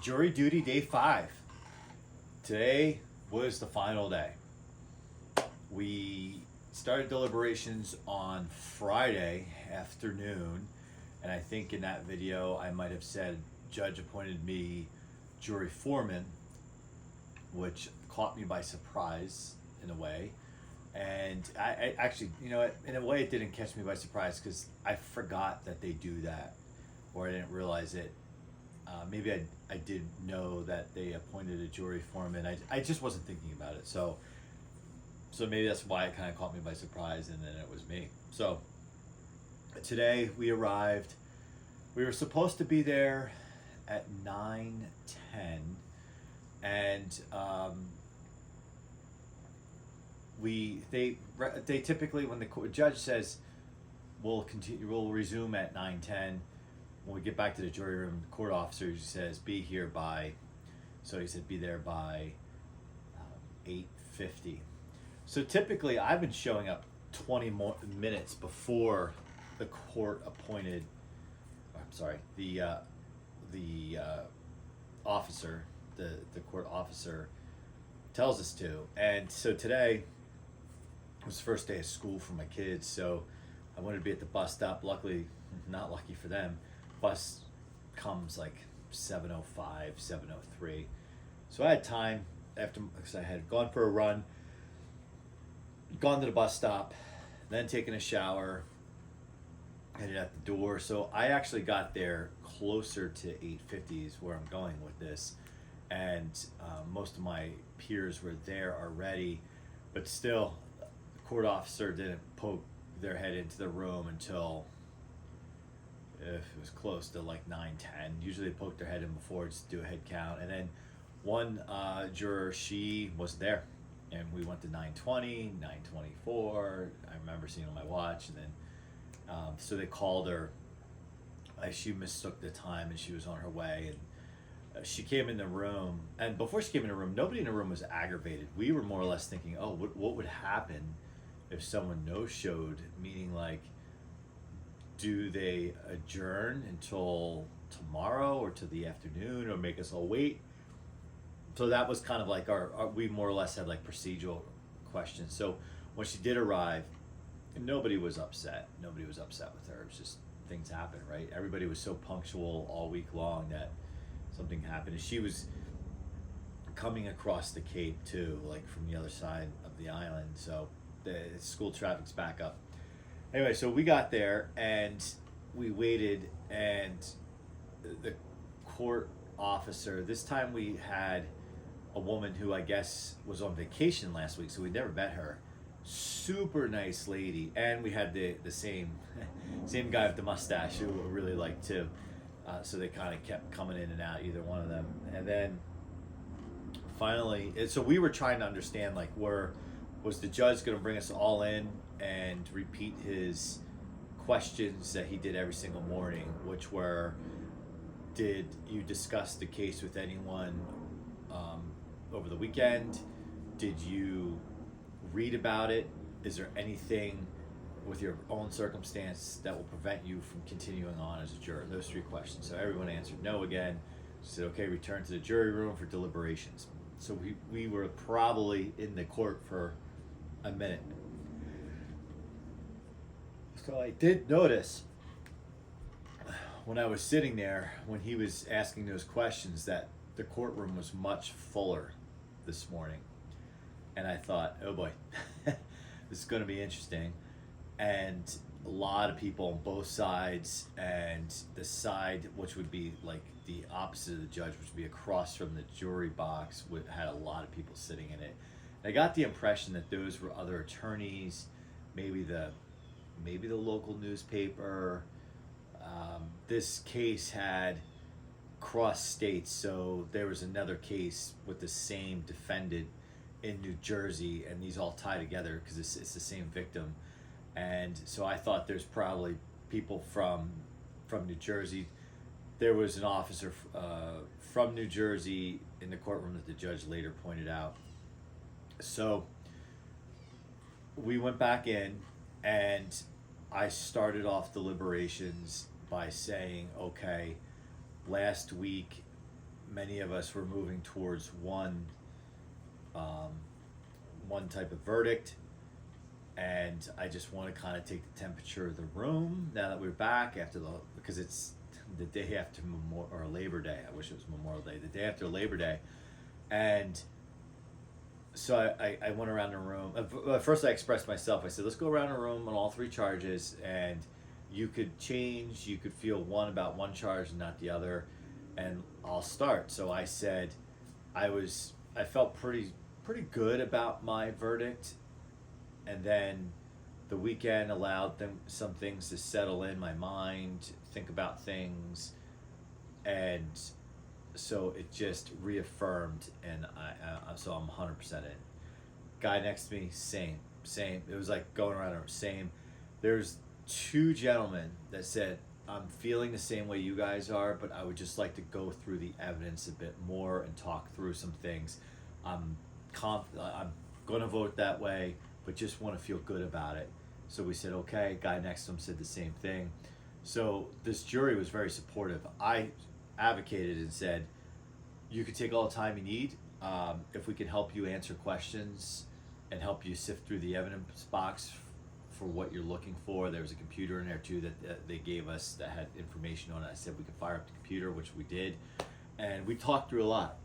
Jury duty day 5. Today was the final day. We started deliberations on Friday afternoon, and I think in that video I might have said judge appointed me jury foreman, which caught me by surprise in a way. And I actually, you know, in a way it didn't catch me by surprise because I forgot that they do that, or I didn't realize it. Maybe I did know that they appointed a jury foreman. I just wasn't thinking about it. So maybe that's why it kind of caught me by surprise, and then it was me. So today we arrived. We were supposed to be there at 9:10, and they typically, when the judge says we'll resume at 9:10. When we get back to the jury room, the court officer says be here by, so he said be there by 8:50. So typically I've been showing up 20 more minutes before the court appointed, the officer, the court officer tells us to. And so today was the first day of school for my kids, so I wanted to be at the bus stop. Luckily, not lucky for them, bus comes like 7:05, 7:03. So I had time after, because I had gone for a run, gone to the bus stop, then taken a shower, headed out the door. So I actually got there closer to 8:50 is where I'm going with this. And most of my peers were there already, but still the court officer didn't poke their head into the room until, if it was close to like 9:10. Usually they poke their head in before, just do a head count. And then one juror, she wasn't there, and we went to 9:20, 9:24. I remember seeing on my watch, and then so they called her. She mistook the time, and she was on her way, and she came in the room. And before she came in the room, nobody in the room was aggravated. We were more or less thinking, oh, what would happen if someone no-showed, meaning like, do they adjourn until tomorrow or to the afternoon, or make us all wait? So that was kind of like our we more or less had like procedural questions. So when she did arrive, nobody was upset. Nobody was upset with her. It was just, things happen, right? Everybody was so punctual all week long that something happened. And she was coming across the Cape too, like from the other side of the island. So the school traffic's back up. Anyway, so we got there and we waited, and the court officer, this time we had a woman who I guess was on vacation last week, so we never met her. Super nice lady, and we had the same guy with the mustache who we really liked too. So they kind of kept coming in and out, either one of them. And then finally, so we were trying to understand, like, was the judge going to bring us all in and repeat his questions that he did every single morning, which were, did you discuss the case with anyone over the weekend? Did you read about it? Is there anything with your own circumstance that will prevent you from continuing on as a juror? Those 3 questions. So everyone answered no again. Said, okay, return to the jury room for deliberations. So we were probably in the court for a minute. So I did notice when I was sitting there, when he was asking those questions, that the courtroom was much fuller this morning. And I thought, oh boy, this is going to be interesting. And a lot of people on both sides, and the side which would be like the opposite of the judge, which would be across from the jury box, had a lot of people sitting in it. And I got the impression that those were other attorneys, maybe the local newspaper. This case had cross states, so there was another case with the same defendant in New Jersey, and these all tie together because it's the same victim. And so I thought there's probably people from New Jersey. There was an officer from New Jersey in the courtroom that the judge later pointed out. So we went back in, and I started off deliberations by saying, okay, last week many of us were moving towards um, one type of verdict, and I just want to kind of take the temperature of the room now that we're back after because it's the day after Labor Day. I wish it was Memorial Day. The day after Labor Day, and so I went around the room. First, I expressed myself. I said, let's go around the room on all three charges, and you could change. You could feel one about one charge and not the other, and I'll start. So I said, I felt pretty good about my verdict, and then the weekend allowed some things to settle in my mind, think about things, and so it just reaffirmed, and so I'm 100% in. Guy next to me, same. It was like going around the same. There's two gentlemen that said, I'm feeling the same way you guys are, but I would just like to go through the evidence a bit more and talk through some things. I'm going to vote that way, but just want to feel good about it. So we said, okay. Guy next to him said the same thing. So this jury was very supportive. I advocated and said, you could take all the time you need. If we can help you answer questions and help you sift through the evidence box for what you're looking for. There was a computer in there too that they gave us that had information on it. I said we could fire up the computer, which we did. And we talked through a lot.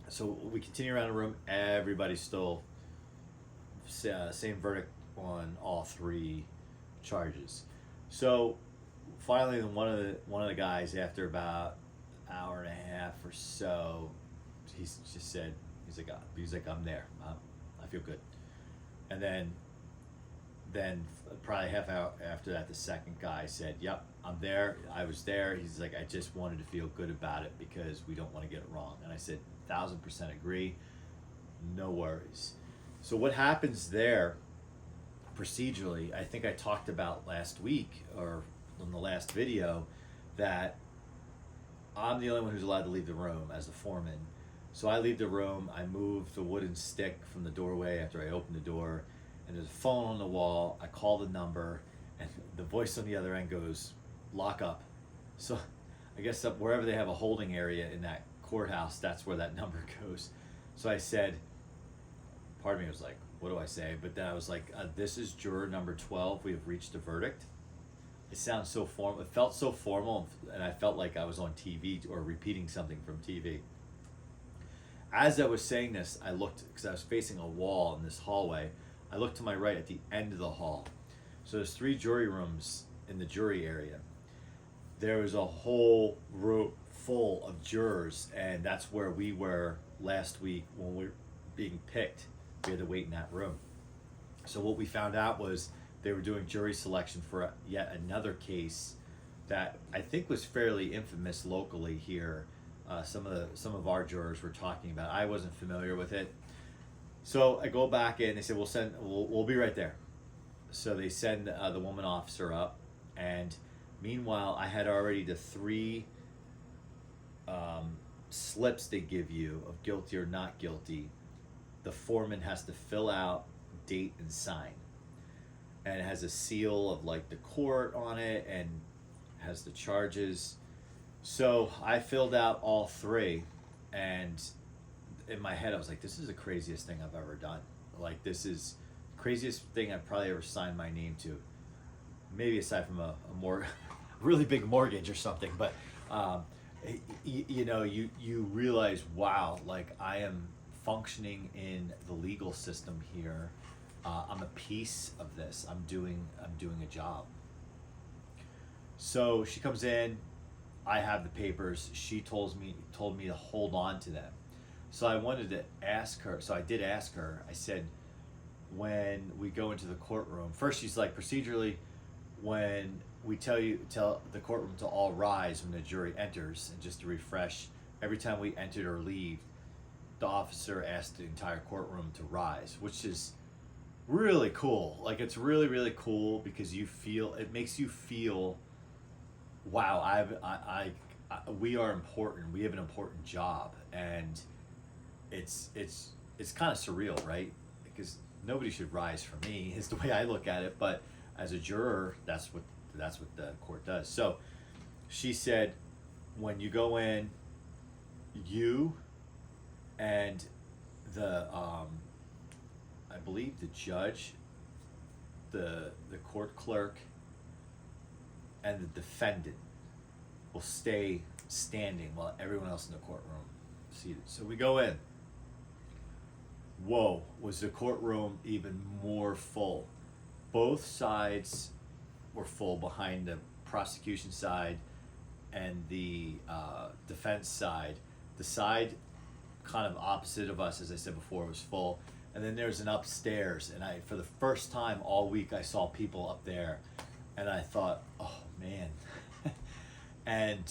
So we continue around the room. Everybody's still same verdict on all three charges. So finally, one of the guys, after about an hour and a half or so, he's just said, he's like I'm there. I feel good. And then probably half hour after that, the second guy said, yep, I'm there. I was there. He's like, I just wanted to feel good about it because we don't want to get it wrong. And I said, 1,000% agree. No worries. So what happens there procedurally, I think I talked about last week or in the last video, that I'm the only one who's allowed to leave the room as the foreman. So I leave the room, I move the wooden stick from the doorway after I open the door, and there's a phone on the wall. I call the number, and the voice on the other end goes, lock up. So I guess wherever they have a holding area in that courthouse, that's where that number goes. So I said, part of me was like, what do I say? But then I was like, this is juror number 12. We have reached a verdict. It sounds so formal. It felt so formal, and I felt like I was on TV or repeating something from TV. As I was saying this, I looked, because I was facing a wall in this hallway. I looked to my right at the end of the hall. So there's 3 jury rooms in the jury area. There was a whole room full of jurors, and that's where we were last week when we were being picked. We had to wait in that room. So what we found out was they were doing jury selection for yet another case that I think was fairly infamous locally here. Some of our jurors were talking about. I wasn't familiar with it. So I go back in. They said, we'll be right there. So they send the woman officer up, and meanwhile, I had already the 3 slips they give you of guilty or not guilty. The foreman has to fill out, date, and sign. And it has a seal of like the court on it and has the charges. So I filled out all 3, and in my head I was like, this is the craziest thing I've ever done. Like, this is the craziest thing I've probably ever signed my name to. Maybe aside from a more really big mortgage or something, but you realize, wow, like I am functioning in the legal system here. I'm a piece of this. I'm doing a job. So she comes in. I have the papers. She told me to hold on to them. So I wanted to ask her. So I did ask her. I said, when we go into the courtroom, first she's like, procedurally, when we tell the courtroom to all rise when the jury enters, and just to refresh, every time we entered or leave, the officer asked the entire courtroom to rise, which is really cool. Like, it's really, really cool because it makes you feel, wow, we are important. We have an important job, and it's kind of surreal, right? Because nobody should rise for me is the way I look at it. But as a juror, that's what the court does. So she said, when you go in, you and the I believe the judge, the court clerk, and the defendant will stay standing while everyone else in the courtroom seated. So we go in. Whoa, was the courtroom even more full? Both sides were full behind the prosecution side and the defense side. The side kind of opposite of us, as I said before, was full. And then there's an upstairs, and for the first time all week I saw people up there, and I thought, oh man. And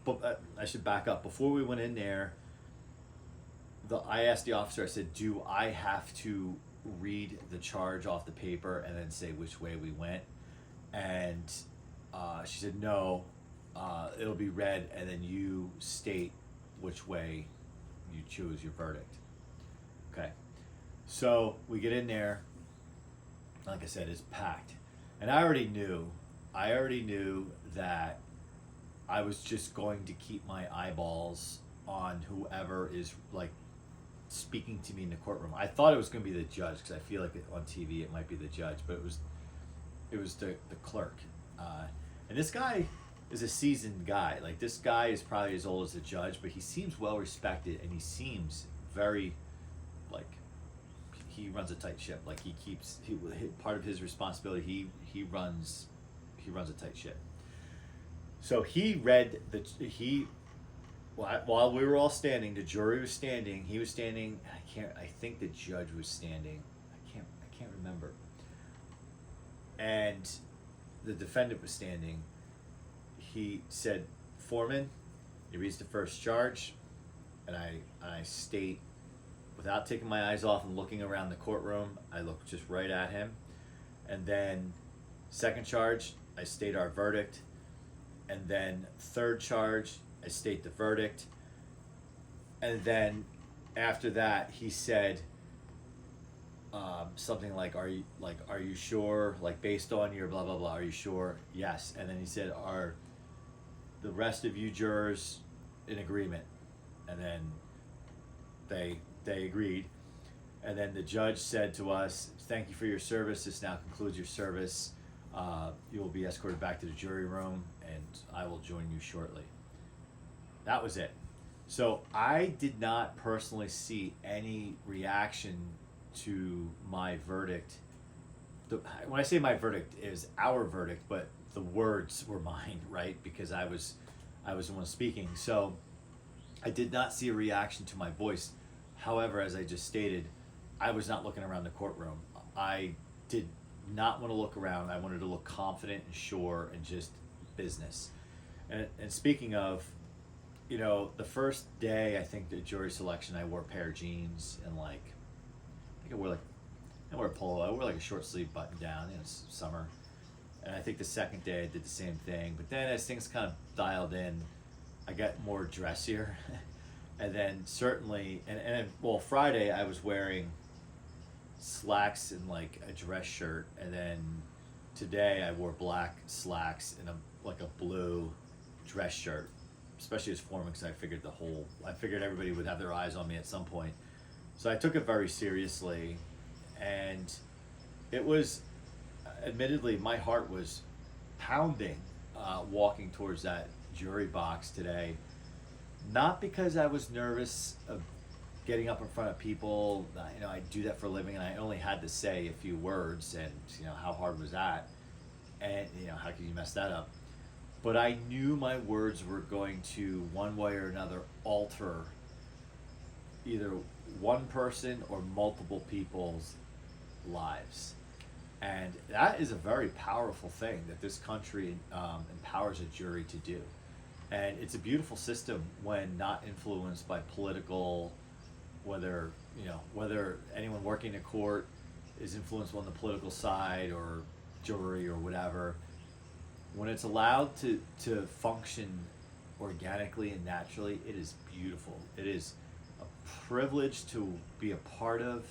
but I should back up. Before we went in there, I asked the officer, I said, do I have to read the charge off the paper and then say which way we went? And she said, no, it'll be read and then you state which way you choose your verdict. Okay. So we get in there, like I said, it's packed. And I already knew that I was just going to keep my eyeballs on whoever is like speaking to me in the courtroom. I thought it was going to be the judge because I feel like on TV it might be the judge, but it was the clerk. And this guy is a seasoned guy. Like, this guy is probably as old as the judge, but he seems well respected and he seems very like he runs a tight ship. Like part of his responsibility, he runs a tight ship. So he read while we were all standing, the jury was standing, he was standing, I think the judge was standing. I can't remember. And the defendant was standing. He said, Foreman, he reads the first charge, and I state, without taking my eyes off and looking around the courtroom, I look just right at him. And then second charge, I state our verdict. And then third charge, I state the verdict. And then after that, he said something like, are you sure? Like, based on your blah, blah, blah, are you sure? Yes. And then he said, are the rest of you jurors in agreement? And then they agreed. And then the judge said to us, thank you for your service. This now concludes your service. You will be escorted back to the jury room, and I will join you shortly. That was it. So I did not personally see any reaction to my verdict. When I say my verdict, it was our verdict, but the words were mine, right? Because I was the one speaking. So I did not see a reaction to my voice. However, as I just stated, I was not looking around the courtroom. I did not want to look around. I wanted to look confident and sure and just business. And speaking of, the first day, I think the jury selection, I wore a pair of jeans and I wore a polo. I wore like a short sleeve button down. It's summer. And I think the second day I did the same thing. But then as things kind of dialed in, I got more dressier. And then certainly, Friday I was wearing slacks and like a dress shirt, and then today I wore black slacks and a blue dress shirt, especially as Foreman, because I figured everybody would have their eyes on me at some point. So I took it very seriously, and it was, admittedly, my heart was pounding walking towards that jury box today. Not because I was nervous of getting up in front of people. I do that for a living, and I only had to say a few words, and how hard was that? And how could you mess that up? But I knew my words were going to, one way or another, alter either one person or multiple people's lives. And that is a very powerful thing that this country empowers a jury to do. And it's a beautiful system when not influenced by political, whether anyone working in court is influenced on the political side or jury or whatever. When it's allowed to function organically and naturally, it is beautiful. It is a privilege to be a part of.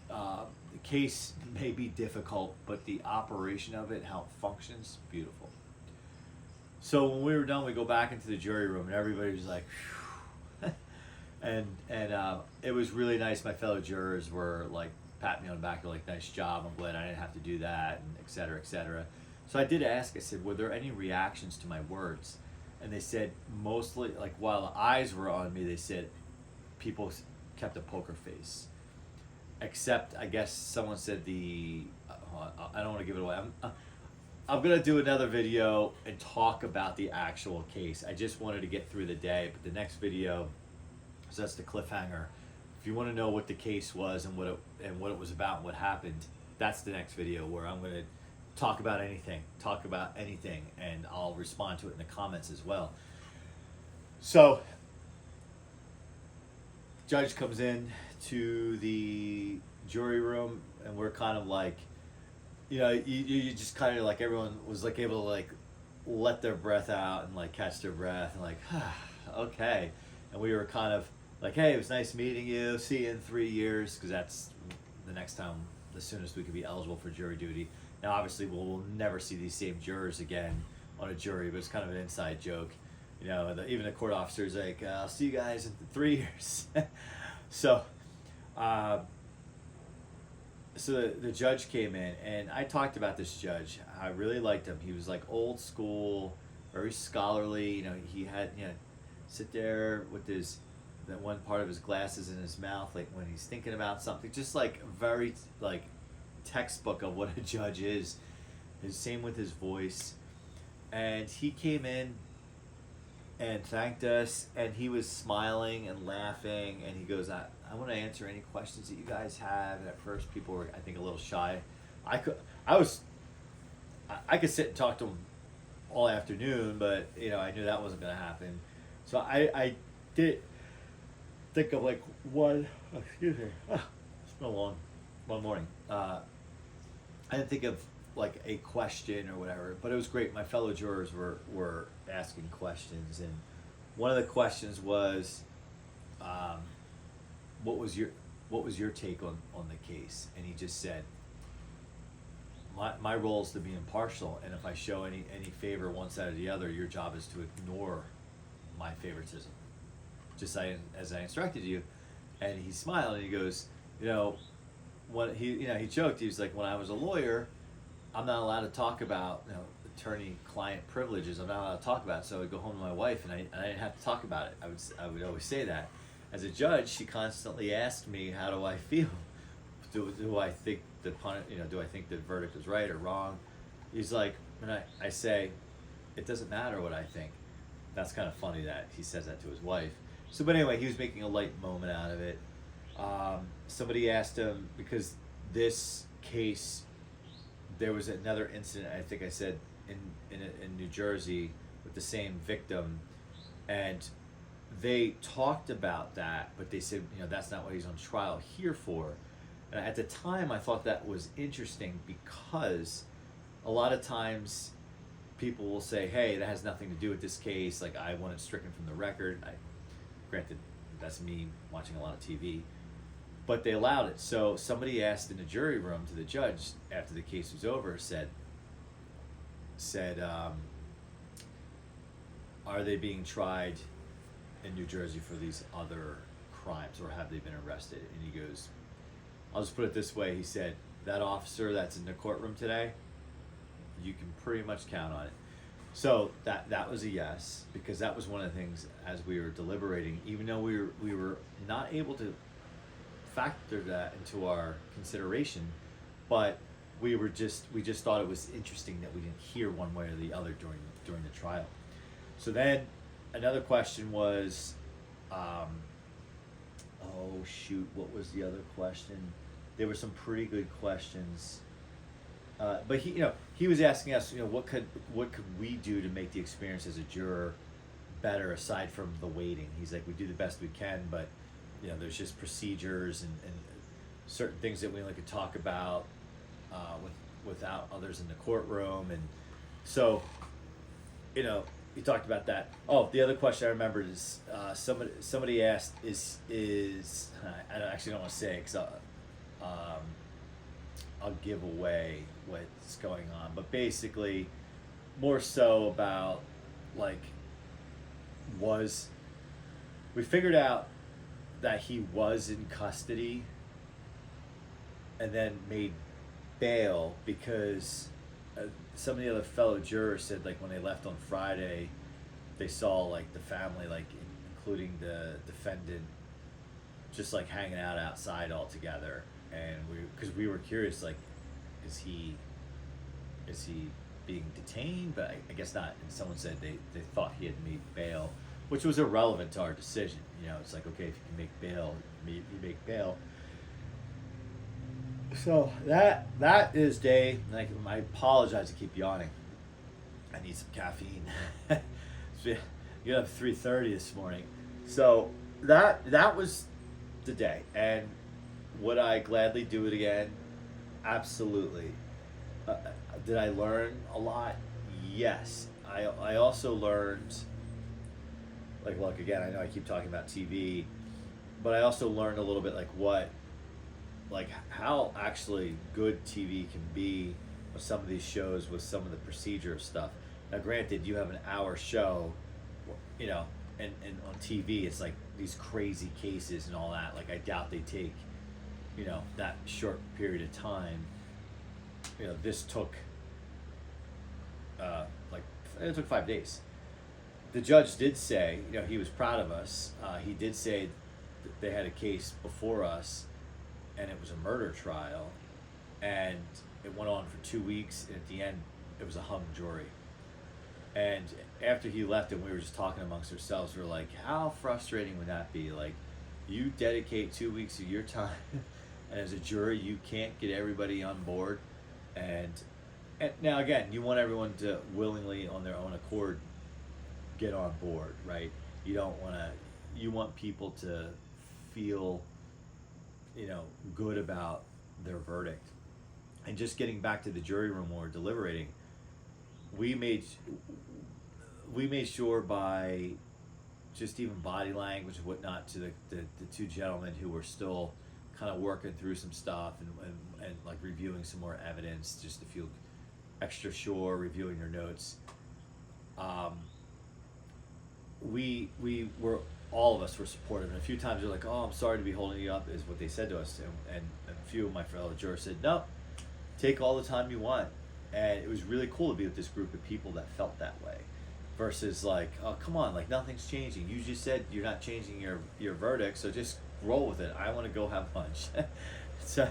The case may be difficult, but the operation of it, how it functions, beautiful. So when we were done, we go back into the jury room, and everybody was like, phew. and it was really nice. My fellow jurors were like patting me on the back, like, nice job. I'm glad I didn't have to do that, and et cetera, et cetera. So I did ask. I said, were there any reactions to my words? And they said mostly, like, while the eyes were on me, they said people kept a poker face. Except, I guess someone said I don't want to give it away. I'm going to do another video and talk about the actual case. I just wanted to get through the day, but the next video, so that's the cliffhanger. If you want to know what the case was and what it was about and what happened, that's the next video where I'm going to talk about anything, and I'll respond to it in the comments as well. So, judge comes in to the jury room, and we're kind of like, you just kind of like, everyone was like able to like let their breath out and like catch their breath and like, okay. And we were kind of like, hey, it was nice meeting you. See you in 3 years, because that's the next time, the soonest we could be eligible for jury duty. Now, obviously, we'll never see these same jurors again on a jury, but it's kind of an inside joke. Even the court officer's like, I'll see you guys in 3 years. So the judge came in, and I talked about this judge. I really liked him. He was like old school, very scholarly. He had, sit there with that one part of his glasses in his mouth, like when he's thinking about something, just like very like textbook of what a judge is. Same with his voice. And he came in and thanked us, and he was smiling and laughing, and he goes, I want to answer any questions that you guys have. And at first people were, I think, a little shy. I could sit and talk to him all afternoon, but I knew that wasn't going to happen. So I did think of like one, excuse me, it's been a long morning. I didn't think of like a question or whatever, but it was great. My fellow jurors were asking questions, and one of the questions was, what was your take on the case? And he just said, my role is to be impartial, and if I show any favor one side or the other, your job is to ignore my favoritism, just as I instructed you. And he smiled and he goes, when he joked, he was like, when I was a lawyer, I'm not allowed to talk about attorney-client privileges. I'm not allowed to talk about it. So I would go home to my wife, and I didn't have to talk about it. I would always say that. As a judge, she constantly asked me, how do I feel? Do I think do I think the verdict was right or wrong? He's like, and I say, it doesn't matter what I think. That's kind of funny that he says that to his wife. So, but anyway, he was making a light moment out of it. Somebody asked him, because this case, there was another incident, I think I said, in New Jersey with the same victim, and they talked about that, but they said, that's not what he's on trial here for. And at the time, I thought that was interesting, because a lot of times people will say, hey, that has nothing to do with this case, like, I want it stricken from the record. Granted, that's me watching a lot of TV, but they allowed it. So somebody asked in the jury room to the judge after the case was over, said, are they being tried in New Jersey for these other crimes, or have they been arrested? And he goes, I'll just put it this way. He said, that officer that's in the courtroom today, you can pretty much count on it. So that was a yes, because that was one of the things as we were deliberating, even though we were not able to factor that into our consideration, but we just thought it was interesting that we didn't hear one way or the other during the trial. So then another question was, oh shoot, what was the other question? There were some pretty good questions. But he was asking us, what could we do to make the experience as a juror better, aside from the waiting? He's like, we do the best we can, but there's just procedures and certain things that we only could talk about without others in the courtroom. And so, he talked about that. Oh, the other question I remembered is somebody asked is I actually don't want to say it, because I'll give away what's going on, but basically more so about like was, we figured out that he was in custody and then made bail because some of the other fellow jurors said like when they left on Friday, they saw like the family, like including the defendant, just like hanging out outside all together, and because we were curious, like, is he being detained? But I guess not. And someone said they thought he had made bail, which was irrelevant to our decision. You know, it's like, okay, if you can make bail, you make bail. So that is day. Like, I apologize to keep yawning. I need some caffeine. So, you have 3:30 this morning. So that was the day. And would I gladly do it again? Absolutely. Did I learn a lot? Yes. I also learned, like, look, again, I know I keep talking about TV, but I also learned a little bit like how actually good TV can be with some of these shows, with some of the procedure stuff. Now, granted, you have an hour show, you know, and on TV, it's like these crazy cases and all that. Like, I doubt they take, you know, that short period of time. You know, this took, it took 5 days. The judge did say, you know, he was proud of us. He did say that they had a case before us, and it was a murder trial, and it went on for 2 weeks, and at the end, it was a hung jury. And after he left and we were just talking amongst ourselves, we were like, how frustrating would that be? Like, you dedicate 2 weeks of your time, and as a jury, you can't get everybody on board. And now, again, you want everyone to willingly, on their own accord, get on board, right? You don't want to, you want people to feel, you know, good about their verdict. And just getting back to the jury room when we're deliberating, we made sure by just even body language and whatnot to the two gentlemen who were still kind of working through some stuff and like reviewing some more evidence, just to feel extra sure, reviewing their notes. We were, all of us were supportive, and a few times they're like, oh, I'm sorry to be holding you up, is what they said to us, and a few of my fellow jurors said, no, take all the time you want. And it was really cool to be with this group of people that felt that way, versus like, oh, come on, like, nothing's changing. You just said you're not changing your verdict, so just roll with it. I want to go have lunch. So,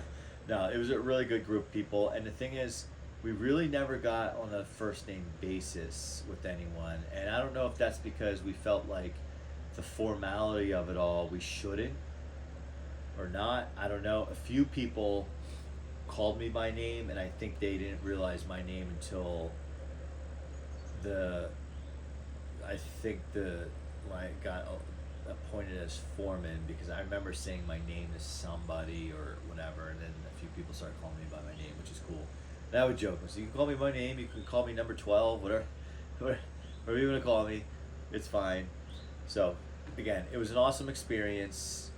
no, it was a really good group of people. And the thing is, we really never got on a first name basis with anyone. And I don't know if that's because we felt like the formality of it all, we shouldn't or not. I don't know. A few people called me by name, and I think they didn't realize my name until when I got appointed as foreman, because I remember saying my name to somebody or whatever, and then a few people started calling me by my name, which is cool. And I would joke, so you can call me by name, you can call me number 12, whatever you want to call me, it's fine. So again, it was an awesome experience.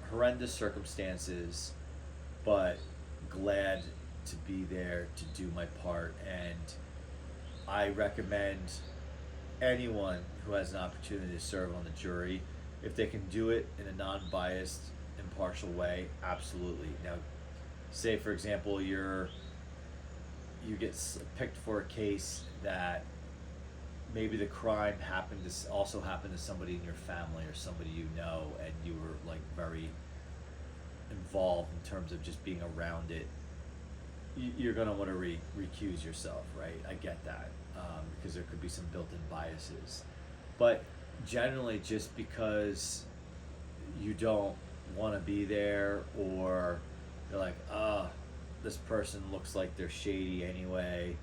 Horrendous circumstances, but glad to be there to do my part. And I recommend anyone who has an opportunity to serve on the jury, if they can do it in a non-biased, impartial way, absolutely. Now, say for example you get picked for a case that maybe the crime also happened to somebody in your family or somebody you know, and you were like very involved in terms of just being around it. You're going to want to recuse yourself, right? I get that, because there could be some built-in biases. But generally, just because you don't want to be there, or you're like, this person looks like they're shady anyway,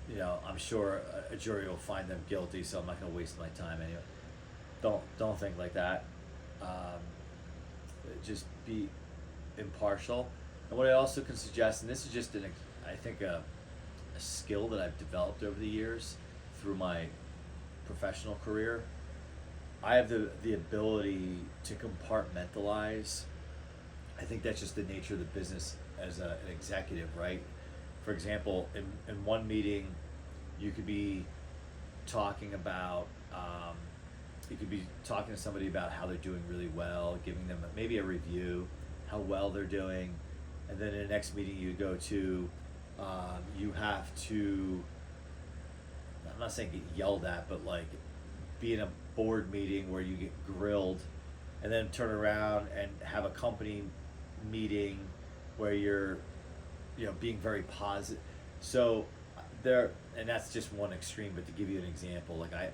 you know, I'm sure a jury will find them guilty, so I'm not going to waste my time anyway. Don't think like that. Just be impartial. And what I also can suggest, and this is just I think a skill that I've developed over the years through my professional career, I have the ability to compartmentalize. I think that's just the nature of the business as an executive, right? For example, in one meeting, You could be talking about, you could be talking to somebody about how they're doing really well, giving them maybe a review, how well they're doing, and then in the next meeting you go to, you have to, I'm not saying get yelled at, but like be in a board meeting where you get grilled, and then turn around and have a company meeting where you're, being very positive. So there, and that's just one extreme, but to give you an example, like I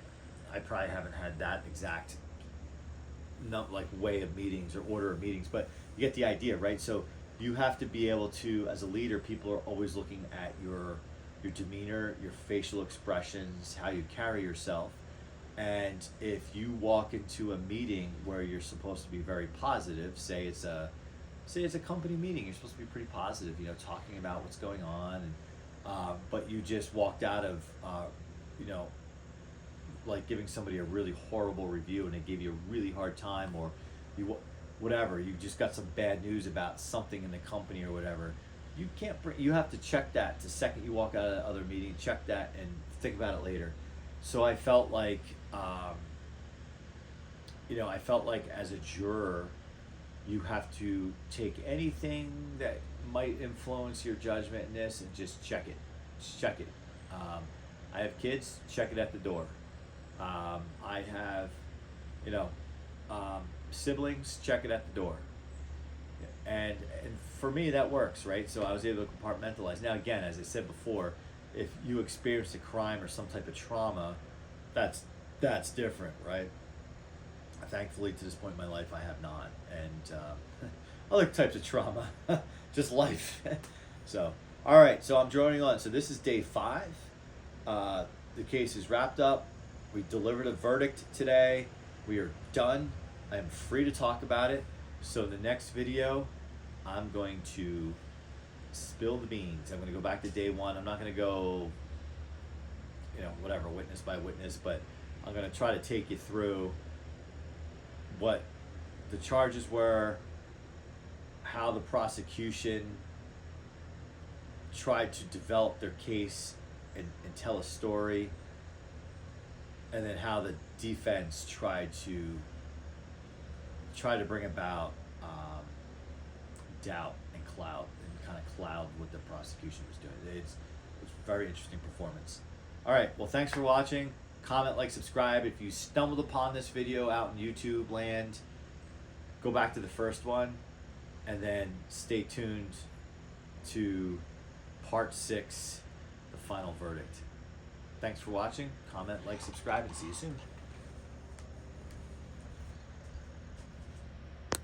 probably haven't had that exact way of meetings or order of meetings, but you get the idea, right? So you have to be able to, as a leader, people are always looking at your demeanor, your facial expressions, how you carry yourself. And if you walk into a meeting where you're supposed to be very positive, say it's a company meeting, you're supposed to be pretty positive, talking about what's going on, and but you just walked out of like giving somebody a really horrible review and they gave you a really hard time, or you just got some bad news about something in the company or whatever. You have to check that the second you walk out of the other meeting, check that and think about it later. So I felt like, as a juror, you have to take anything that might influence your judgment in this and just check it. I have kids, check it at the door. I have, siblings, check it at the door. And for me, that works, right? So I was able to compartmentalize. Now, again, as I said before, if you experienced a crime or some type of trauma, that's different, right? Thankfully, to this point in my life, I have not. And other types of trauma, just life. So, all right, so I'm droning on. So this is day 5. The case is wrapped up. We delivered a verdict today. We are done. I am free to talk about it. So the next video, I'm going to spill the beans. I'm going to go back to day 1. I'm not going to go, witness by witness, but I'm going to try to take you through what the charges were, how the prosecution tried to develop their case and tell a story, and then how the defense tried to bring about doubt and kind of cloud what the prosecution was doing. It's a very interesting performance. All right, well, thanks for watching. Comment, like, subscribe. If you stumbled upon this video out in YouTube land, go back to the first one, and then stay tuned to part 6, the final verdict. Thanks for watching. Comment, like, subscribe, and see you soon.